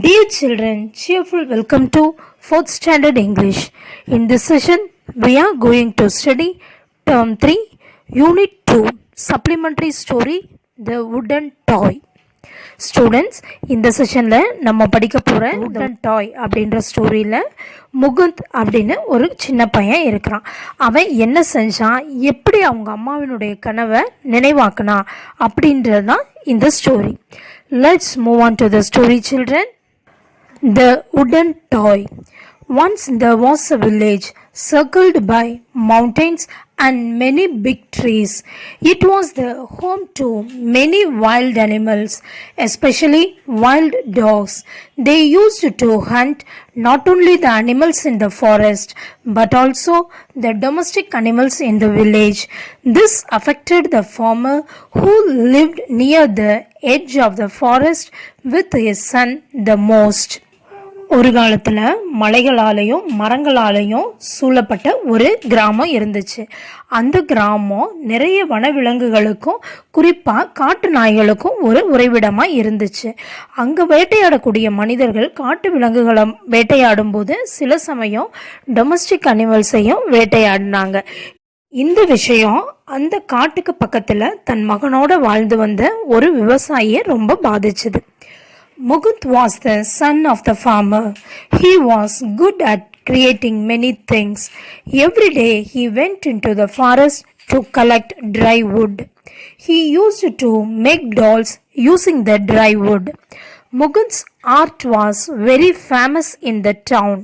Dear children, cheerful welcome to 4th Standard English. In this session, we are going to study Term 3, Unit 2, Supplementary Story, The Wooden Toy. Students, இந்த செஷனில் நம்ம படிக்க போகிற வுடன் டாய் அப்படின்ற ஸ்டோரியில் முகுந்த் அப்படின்னு ஒரு சின்ன பையன் இருக்கிறான். அவன் என்ன செஞ்சான், எப்படி அவங்க அம்மாவினுடைய கனவை நினைவாக்குனான் அப்படின்றது தான் இந்த story. Let's move on to the story, children. The wooden toy. Once there was a village circled by mountains and many big trees. It was the home to many wild animals, especially wild dogs. They used to hunt not only the animals in the forest but also the domestic animals in the village. This affected the farmer who lived near the edge of the forest with his son the most. ஒரு காலத்தில் மலைகளாலையும் மரங்களாலையும் சூழப்பட்ட ஒரு கிராமம் இருந்துச்சு. அந்த கிராமம் நிறைய வனவிலங்குகளுக்கும் குறிப்பாக காட்டு நாய்களுக்கும் ஒரு உறைவிடமாக இருந்துச்சு. அங்கே வேட்டையாடக்கூடிய மனிதர்கள் காட்டு விலங்குகளை வேட்டையாடும் போது சில சமயம் டொமஸ்டிக் அனிமல்ஸையும் வேட்டையாடினாங்க. இந்த விஷயம் அந்த காட்டுக்கு பக்கத்தில் தன் மகனோட வாழ்ந்து வந்த ஒரு விவசாயியை ரொம்ப பாதிச்சுது. Mukund was the son of the farmer. He was good at creating many things. Every day he went into the forest to collect dry wood. He used to make dolls using the dry wood. Mukund's art was very famous in the town.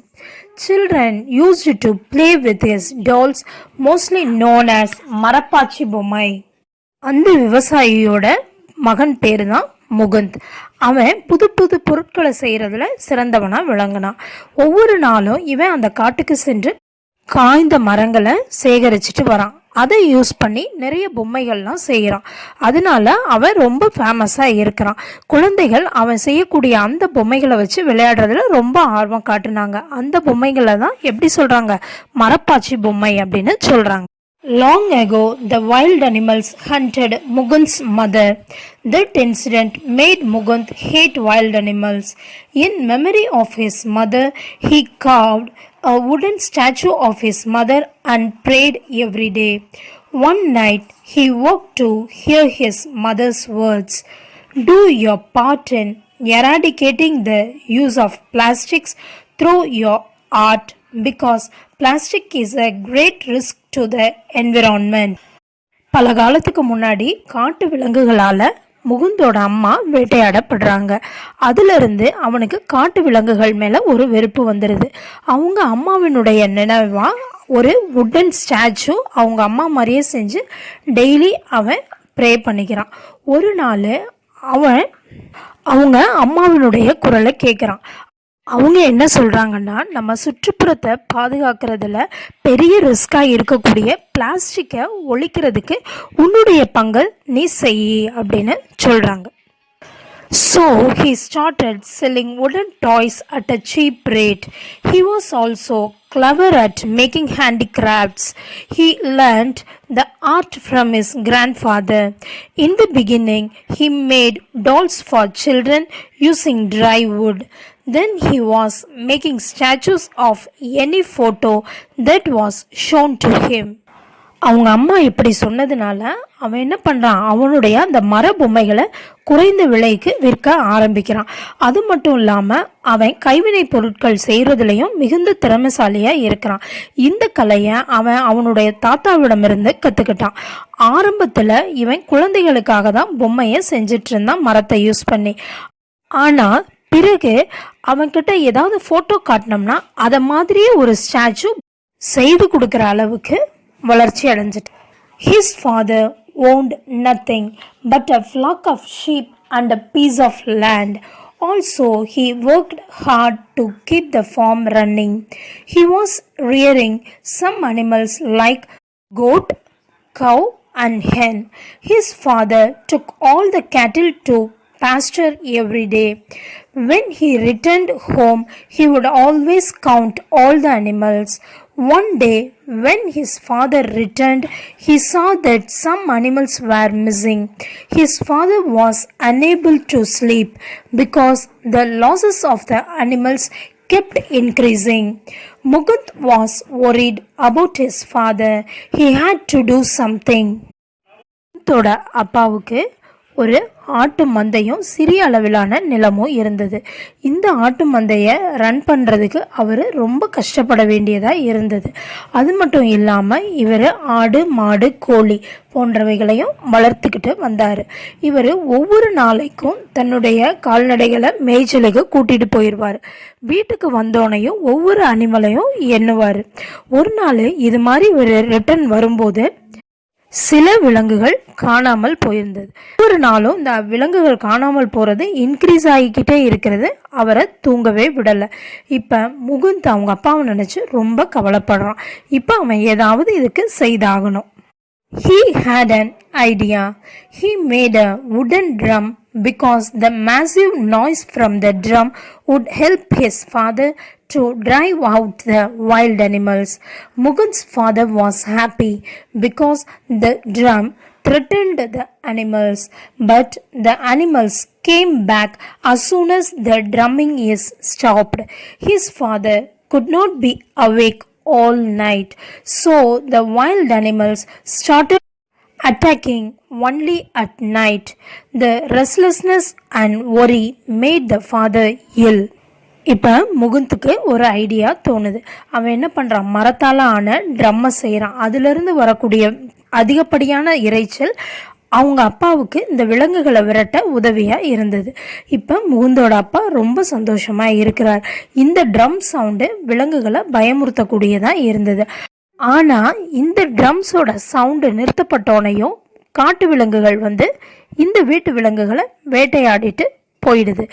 Children used to play with his dolls, mostly known as Marapachi Bommai. அந்த விவசாயியோட மகன் பேரு தான் முகுந்த். அவன் புது புது பொருட்களை செய்கிறதுல சிறந்தவனாக விளங்கினான். ஒவ்வொரு நாளும் இவன் அந்த காட்டுக்கு சென்று காய்ந்த மரங்களை சேகரிச்சுட்டு வரான். அதை யூஸ் பண்ணி நிறைய பொம்மைகள்லாம் செய்கிறான். அதனால அவன் ரொம்ப ஃபேமஸாக இருக்கிறான். குழந்தைகள் அவன் செய்யக்கூடிய அந்த பொம்மைகளை வச்சு விளையாடுறதுல ரொம்ப ஆர்வம் காட்டுனாங்க. அந்த பொம்மைகளை தான் எப்படி சொல்கிறாங்க, மரப்பாச்சி பொம்மை அப்படின்னு சொல்கிறாங்க. Long ago, the wild animals hunted Mukund's mother. That incident made Mukund hate wild animals. In memory of his mother, he carved a wooden statue of his mother and prayed every day. One night, he woke to hear his mother's words. Do your part in eradicating the use of plastics through your art, because plastic is a great risk to the environment. பல காலத்துக்கு முன்னாடி காட்டு விலங்குகளால் முகுந்தோட அம்மா வேட்டையாடப்படுறாங்க. அதிலிருந்து அவனுக்கு காட்டு விலங்குகள் மேலே ஒரு வெறுப்பு வந்துடுது. அவங்க அம்மாவினுடைய நினைவாக ஒரு வுடன் ஸ்டாச்சு அவங்க அம்மா மாதிரியே செஞ்சு டெய்லி அவன் ப்ரே பண்ணிக்கிறான். ஒரு நாள் அவன் அவங்க அம்மாவினுடைய குரலை கேட்குறான். அவங்க என்ன சொல்கிறாங்கன்னா, நம்ம சுற்றுப்புறத்தை பாதுகாக்கிறதுல பெரிய ரிஸ்காக இருக்கக்கூடிய பிளாஸ்டிக்கை ஒழிக்கிறதுக்கு உன்னுடைய பங்கை நீ செய் அப்படின்னு சொல்கிறாங்க. So he started selling wooden toys at a cheap rate. He was also clever at making handicrafts. He learned the art from his grandfather. In the beginning, he made dolls for children using dry wood. Then he was making statues of any photo that was shown to him. அவங்க அம்மா இப்படி சொன்னதுனால அவன் என்ன பண்ணுறான், அவனுடைய அந்த மர பொம்மைகளை குறைந்த விலைக்கு விற்க ஆரம்பிக்கிறான். அது மட்டும் இல்லாமல் அவன் கைவினை பொருட்கள் செய்கிறதுலையும் மிகுந்த திறமைசாலியாக இருக்கிறான். இந்த கலையை அவன் அவனுடைய தாத்தாவிடமிருந்து கற்றுக்கிட்டான். ஆரம்பத்தில் இவன் குழந்தைகளுக்காக தான் பொம்மையை செஞ்சிட்டு இருந்தான் மரத்தை யூஸ் பண்ணி. ஆனால் பிறகு அவன்கிட்ட ஏதாவது ஃபோட்டோ காட்டினோம்னா அதை மாதிரியே ஒரு ஸ்டாச்சு செய்து கொடுக்குற அளவுக்கு வளர்ச்சி அடைஞ்சிட்டு. His father owned nothing but a flock of sheep and a piece of land. Also, he worked hard to keep the farm running. He was rearing some animals like goat, cow and hen. His father took all the cattle to pasture every day. When he returned home, he would always count all the animals. One day, when his father returned, he saw that some animals were missing. His father was unable to sleep because the losses of the animals kept increasing. Mukund was worried about his father. He had to do something. முகுந்தோட அப்பாவுக்கு ஒரு ஆட்டு மந்தையும் சிறிய அளவிலான நிலமும் இருந்தது. இந்த ஆட்டு மந்தையை ரன் பண்ணுறதுக்கு அவர் ரொம்ப கஷ்டப்பட வேண்டியதாக இருந்தது. அது மட்டும் இல்லாமல் இவர் ஆடு மாடு கோழி போன்றவைகளையும் வளர்த்துக்கிட்டு வந்தார். இவர் ஒவ்வொரு நாளைக்கும் தன்னுடைய கால்நடைகளை மேய்ச்சலுக்கு கூட்டிகிட்டு போயிடுவார். வீட்டுக்கு வந்தோனையும் ஒவ்வொரு அனிமலையும் எண்ணுவார். ஒரு நாள் இது மாதிரி ஒரு ரிட்டர்ன் வரும்போது சில விலங்குகள் காணாமல் போயிருந்தது. ஒவ்வொரு நாளும் இந்த விலங்குகள் காணாமல் போகிறது இன்க்ரீஸ் ஆகிக்கிட்டே இருக்கிறது. அவரை தூங்கவே விடலை. இப்போ முகுந்த் அவங்க அப்பாவை நினச்சி ரொம்ப கவலைப்படுறான். இப்போ அவன் ஏதாவது இதுக்கு செய்தாகணும். He had an idea. He made a wooden drum because the massive noise from the drum would help his father to drive out the wild animals. Mukund's father was happy because the drum threatened the animals, but the animals came back as soon as the drumming is stopped. His father could not be awake all night, so the wild animals started attacking only at night. The restlessness and worry made the father ill. இப்போ முகுந்துக்கு ஒரு idea தோணுது. அவன் என்ன பண்ணுறான், மரத்தால் ஆன ட்ரம்மை செய்கிறான். அதிலிருந்து வரக்கூடிய அதிகப்படியான இறைச்சல் அவங்க அப்பாவுக்கு இந்த விலங்குகளை விரட்ட உதவியாக இருந்தது. இப்போ முகுந்தோட அப்பா ரொம்ப சந்தோஷமாக இருக்கிறார். இந்த ட்ரம் சவுண்டு விலங்குகளை பயமுறுத்தக்கூடியதாக இருந்தது. ஆனால் இந்த ட்ரம்ஸோட சவுண்டு நிறுத்தப்பட்டோனையும் காட்டு விலங்குகள் வந்து இந்த வீட்டு விலங்குகளை வேட்டையாடிட்டு போயிடுது.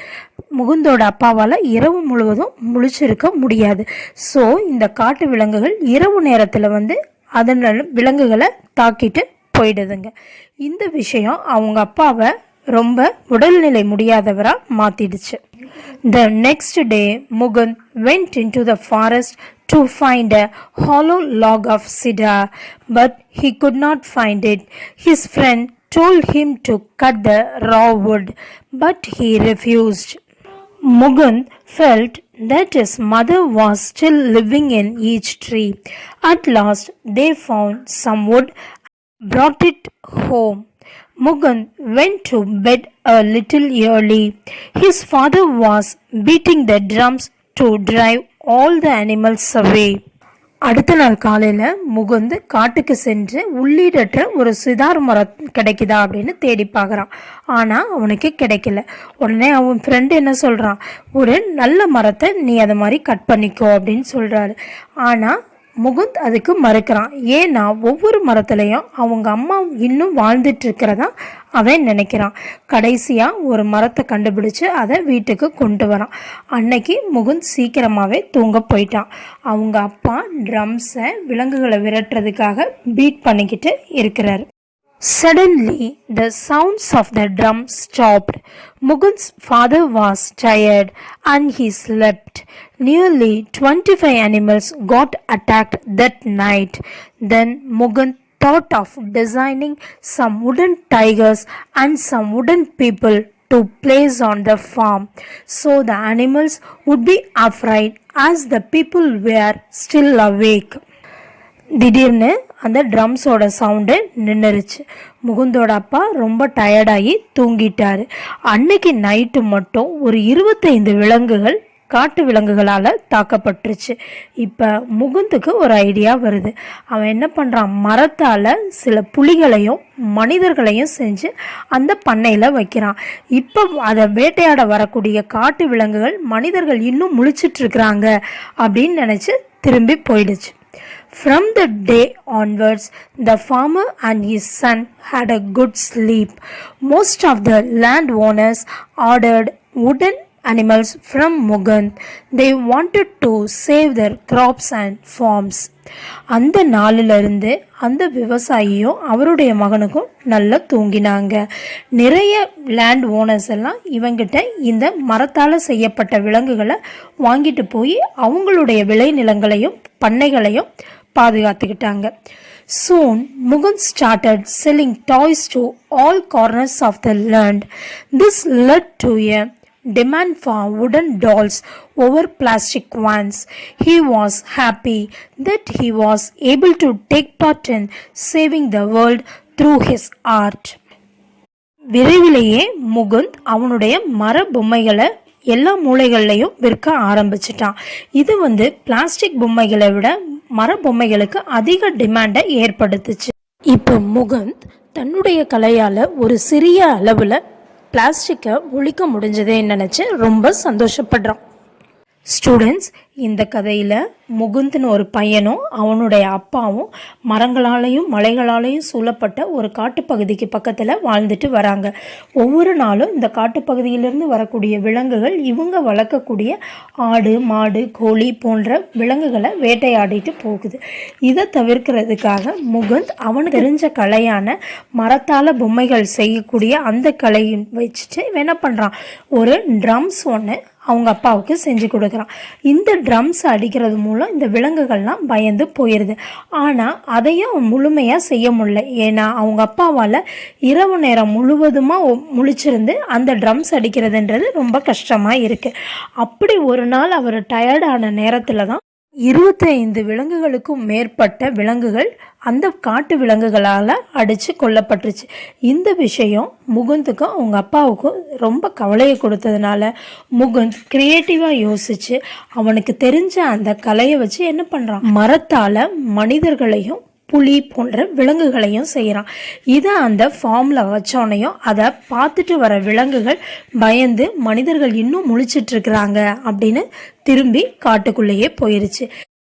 முகுந்தோட அப்பாவால் இரவு முழுவதும் முழிச்சிருக்க முடியாது. ஸோ இந்த காட்டு விலங்குகள் இரவு நேரத்தில் வந்து அதனால விலங்குகளை தாக்கிட்டு போயிடுதுங்க. இந்த விஷயம் அவங்க அப்பாவை ரொம்ப உடல்நிலை முடியாதவராக மாற்றிடுச்சு. The next day, Mukund went into the forest to find a hollow log of cedar, but he could not find it. His friend told him to cut the raw wood, but he refused. Mukund felt that his mother was still living in each tree. At last, they found some wood and brought it home. Mukund went to bed a little early. His father was beating the drums to drive all the animals away. அடுத்த நாள் காலையில் முகுந்து காட்டுக்கு சென்று உள்ளீடற்ற ஒரு சிதார் மரம் கிடைக்குதா அப்படின்னு தேடி பார்க்குறான். ஆனால் அவனுக்கு கிடைக்கல. உடனே அவன் ஃப்ரெண்டு என்ன சொல்கிறான், ஒரு நல்ல மரத்தை நீ அதை மாதிரி கட் பண்ணிக்கோ அப்படின்னு சொல்கிறாரு. ஆனால் முகுந்த் அதுக்கு மறுக்கிறான். ஏன்னா ஒவ்வொரு மரத்துலையும் அவங்க அம்மா இன்னும் வாழ்ந்துட்டு இருக்கிறதா அவன் நினைக்கிறான். கடைசியாக ஒரு மரத்தை கண்டுபிடிச்சு அதை வீட்டுக்கு கொண்டு வரான். அன்னைக்கு முகுந்த் சீக்கிரமாகவே தூங்க போயிட்டான். அவங்க அப்பா ட்ரம்ஸை விலங்குகளை விரட்டுறதுக்காக பீட் பண்ணிக்கிட்டு இருக்கிறார். Suddenly, the sounds of the drum stopped. Mukund's father was tired and he slept. Nearly 25 animals got attacked that night. Then Mukund thought of designing some wooden tigers and some wooden people to place on the farm, so the animals would be afraid as the people were still awake. திடீர்னு அந்த ட்ரம்ஸோட sound நின்றுருச்சு. முகுந்தோட அப்பா ரொம்ப டயர்டாகி தூங்கிட்டாரு. அன்னைக்கு night மட்டும் ஒரு 25 விலங்குகள் காட்டு விலங்குகளால் தாக்கப்பட்டுருச்சு. இப்போ முகுந்துக்கு ஒரு ஐடியா வருது. அவன் என்ன பண்ணுறான், மரத்தால் சில புலிகளையும் மனிதர்களையும் செஞ்சு அந்த பண்ணையில் வைக்கிறான். இப்போ அதை வேட்டையாட வரக்கூடிய காட்டு விலங்குகள் மனிதர்கள் இன்னும் முழிச்சிட்ருக்குறாங்க அப்படின்னு நினச்சி திரும்பி போயிடுச்சு. From the day onwards, the farmer and his son had a good sleep. Most of the landowners ordered wooden animals from Mugand. They wanted to save their crops and farms. அந்த நாளிலிருந்து அந்த விவசாயியும் அவருடைய மகனுக்கும் நல்லா தூங்கினாங்க. நிறைய லேண்ட் ஓனர்ஸ் எல்லாம் இவங்கிட்ட இந்த மரத்தால் செய்யப்பட்ட விலங்குகளை வாங்கிட்டு போய் அவங்களுடைய விளைநிலங்களையும் பண்ணைகளையும் பாதுகாத்துக்கிட்டாங்க. Soon, Mugand started selling toys to all corners of the land. This led to a demand for wooden dolls over plastic ones. He was happy that he was able to take part in saving the world through his art. விரைவிலேயே முகுந்த் அவனுடைய மர பொம்மைகளை எல்லா மூலைகள்லையும் விற்க ஆரம்பிச்சிட்டான். இது plastic பொம்மைகளை விட மர பொம்மைகளுக்கு அதிக டிமாண்டை ஏற்படுத்துச்சு. இப்போ முகுந்த் தன்னுடைய கலையால் ஒரு சிறிய அளவில் பிளாஸ்டிக்கை ஒழிக்க முடிஞ்சதேன்னு நினச்சி ரொம்ப சந்தோஷப்படுறான். ஸ்டூடெண்ட்ஸ், இந்த கதையில் முகுந்த்னு ஒரு பையனும் அவனுடைய அப்பாவும் மரங்களாலையும் மலைகளாலையும் சூழப்பட்ட ஒரு காட்டுப்பகுதிக்கு பக்கத்தில் வாழ்ந்துட்டு வராங்க. ஒவ்வொரு நாளும் இந்த காட்டுப்பகுதியிலிருந்து வரக்கூடிய விலங்குகள் இவங்க வளர்க்கக்கூடிய ஆடு, மாடு, கோழி போன்ற விலங்குகளை வேட்டையாடிட்டு போகுது. இதை தவிர்க்கிறதுக்காக முகுந்த் அவனுக்கு தெரிஞ்ச கலையான மரத்தால் பொம்மைகள் செய்யக்கூடிய அந்த கலையை வச்சுட்டு என்ன பண்ணுறான், ஒரு ட்ரம்ஸ் ஒன்று அவங்க அப்பாவுக்கு செஞ்சு கொடுக்குறான். இந்த ட்ரம்ஸ் அடிக்கிறது மூலம் இந்த விலங்குகள்லாம் பயந்து போயிடுது. ஆனால் அதையும் முழுமையாக செய்ய முடியல. ஏன்னா அவங்க அப்பாவால் இரவு நேரம் முழுவதுமாக முழிச்சிருந்து அந்த ட்ரம்ஸ் அடிக்கிறதுன்றது ரொம்ப கஷ்டமாக இருக்குது. அப்படி ஒரு நாள் அவர் டயர்டான நேரத்தில் தான் 25 விலங்குகளுக்கும் மேற்பட்ட விலங்குகள் அந்த காட்டு விலங்குகளால் அடித்து கொல்லப்பட்டுருச்சு. இந்த விஷயம் முகுந்துக்கும் அவங்க அப்பாவுக்கும் ரொம்ப கவலையை கொடுத்ததுனால முகுந்த் கிரியேட்டிவாக யோசித்து அவனுக்கு தெரிஞ்ச அந்த கலையை வச்சு என்ன பண்ணுறான், மரத்தால் மனிதர்களையும் புலி போன்ற விலங்குகளையும் செய்கிறான். இதை அந்த ஃபார்மில் வச்சோனையும் அதை பார்த்துட்டு வர விலங்குகள் பயந்து மனிதர்கள் இன்னும் முழிச்சிட்ருக்குறாங்க அப்படின்னு திரும்பி காட்டுக்குள்ளேயே போயிருச்சு.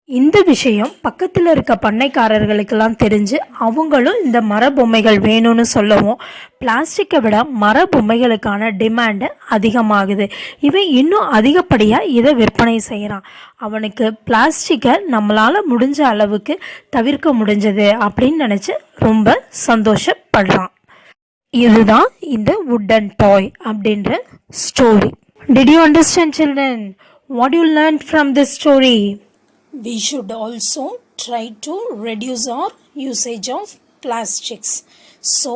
இந்த விஷயம் பக்கத்தில் இருக்க பண்ணைக்காரர்களுக்கெல்லாம் தெரிஞ்சு அவங்களும் இந்த மர பொம்மைகள் வேணும்னு சொல்லவும் பிளாஸ்டிக்கை விட மர பொம்மைகளுக்கான டிமாண்டு அதிகமாகுது. இவன் இன்னும் அதிகப்படியாக இதை விற்பனை செய்கிறான். அவனுக்கு பிளாஸ்டிக்கை நம்மளால் முடிஞ்ச அளவுக்கு தவிர்க்க முடிஞ்சது அப்படின்னு நினச்சி ரொம்ப சந்தோஷப்படுறான். இதுதான் இந்த வுட்டன் டாய் அப்படின்ற story. Did you understand, children? What you learned from this story? We should also try to reduce our usage of plastics so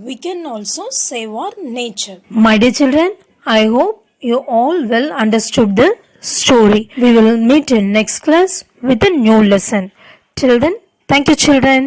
we can also save our nature. My dear children, I hope you all well understood the story. We will meet in next class with a new lesson. Till then, thank you children.